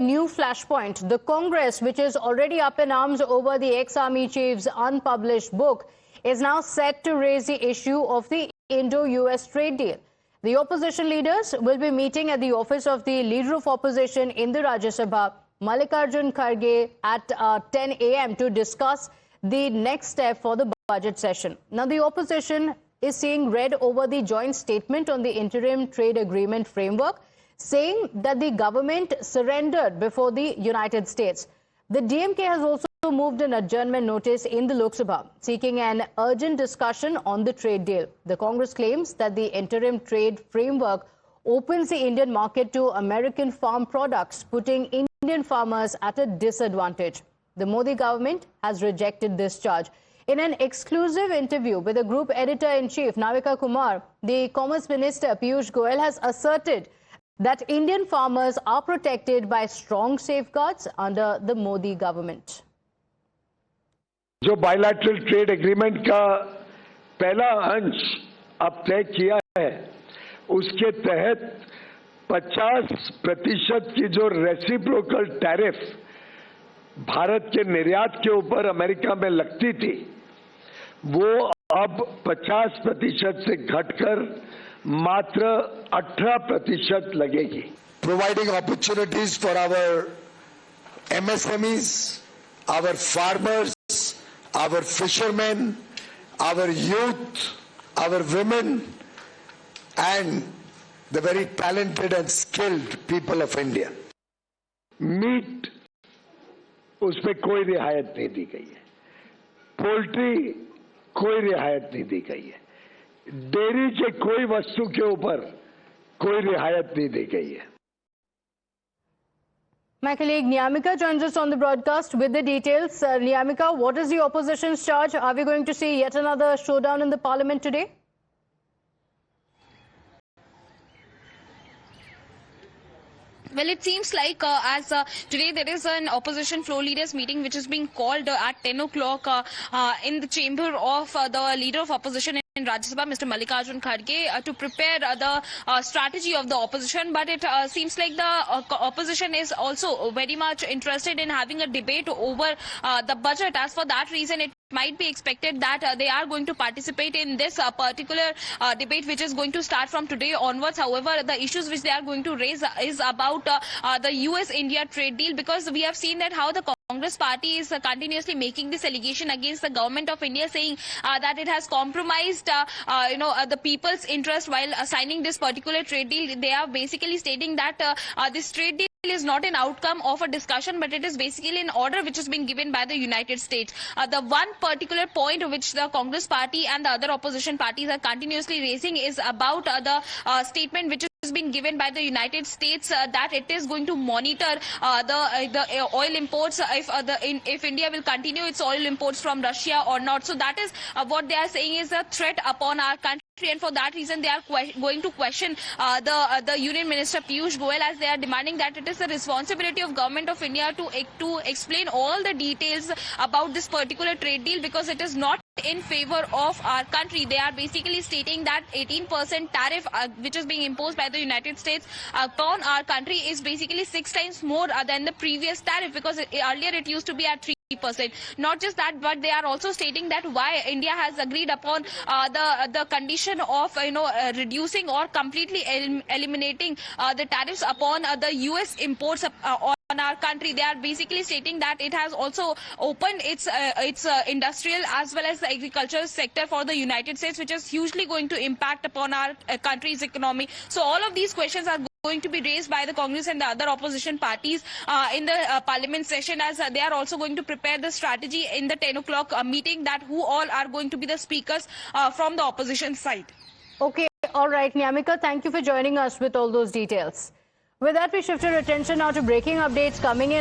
new flashpoint. The Congress, which is already up in arms over the ex-army chief's unpublished book, is now set to raise the issue of the Indo-US trade deal. The opposition leaders will be meeting at the office of the Leader of Opposition in the Rajya Sabha, Mallikarjun Kharge, at 10 a.m. to discuss the next step for the budget session. Now, the opposition is seeing red over the joint statement on the interim trade agreement framework, saying that the government surrendered before the United States. The DMK has also moved an adjournment notice in the Lok Sabha, seeking an urgent discussion on the trade deal. The Congress claims that the interim trade framework opens the Indian market to American farm products, putting Indian farmers at a disadvantage. The Modi government has rejected this charge. In an exclusive interview with the group editor-in-chief, Navika Kumar, the Commerce Minister Piyush Goyal has asserted that Indian farmers are protected by strong safeguards under the Modi government. जो bilateral trade agreement का पहला अंश अब तय किया है, उसके तहत 50% की जो रेसिप्रोकल टैरिफ भारत के निर्यात के ऊपर अमेरिका में लगती थी, वो अब 50% से घटकर मात्र 18% लगेगी. Providing opportunities for our MSMEs, our farmers, our fishermen, our youth, our women, and the very talented and skilled people of India. Meat उसमें कोई रियायत नहीं दी गई है, पोल्ट्री कोई रियायत नहीं दी गई है, डेयरी के कोई वस्तु के ऊपर कोई रियायत नहीं दी गई है. My colleague Niyamika joins us on the broadcast with the details. Niyamika, what is the opposition's charge? Are we going to see yet another showdown in the parliament today? Well, it seems like today there is an opposition floor leaders meeting which is being called at 10 o'clock in the chamber of the Leader of Opposition in Rajya Sabha, Mr. Mallikarjun Kharge, to prepare the strategy of the opposition. But it seems like the opposition is also very much interested in having a debate over the budget. As for that reason, it might be expected that they are going to participate in this particular debate, which is going to start from today onwards. However, the issues which they are going to raise is about the US-India trade deal, because we have seen that how the Congress party is continuously making this allegation against the government of India, saying that it has compromised the people's interest while signing this particular trade deal. They are basically stating that this trade deal is not an outcome of a discussion, but it is basically an order which has been given by the United States. The one particular point which the Congress party and the other opposition parties are continuously raising is about the statement which has been given by the United States that it is going to monitor the oil imports if India will continue its oil imports from Russia or not. So that is what they are saying is a threat upon our country. And for that reason, they are going to question the Union Minister Piyush Goyal, as they are demanding that it is the responsibility of Government of India to explain all the details about this particular trade deal, because it is not in favor of our country. They are basically stating that 18% tariff which is being imposed by the United States upon our country is basically 6 times more than the previous tariff, because earlier it used to be at 3%. Not just that, but they are also stating that why India has agreed upon the condition of reducing or completely eliminating the tariffs upon the US imports on our country. They are basically stating that it has also opened its industrial as well as the agricultural sector for the United States, which is hugely going to impact upon our country's economy. So all of these questions are going to be raised by the Congress and the other opposition parties in the parliament session, as they are also going to prepare the strategy in the 10 o'clock meeting, that who all are going to be the speakers from the opposition side. Okay, all right, Niyamika, thank you for joining us with all those details. With that, we shift our attention now to breaking updates coming in.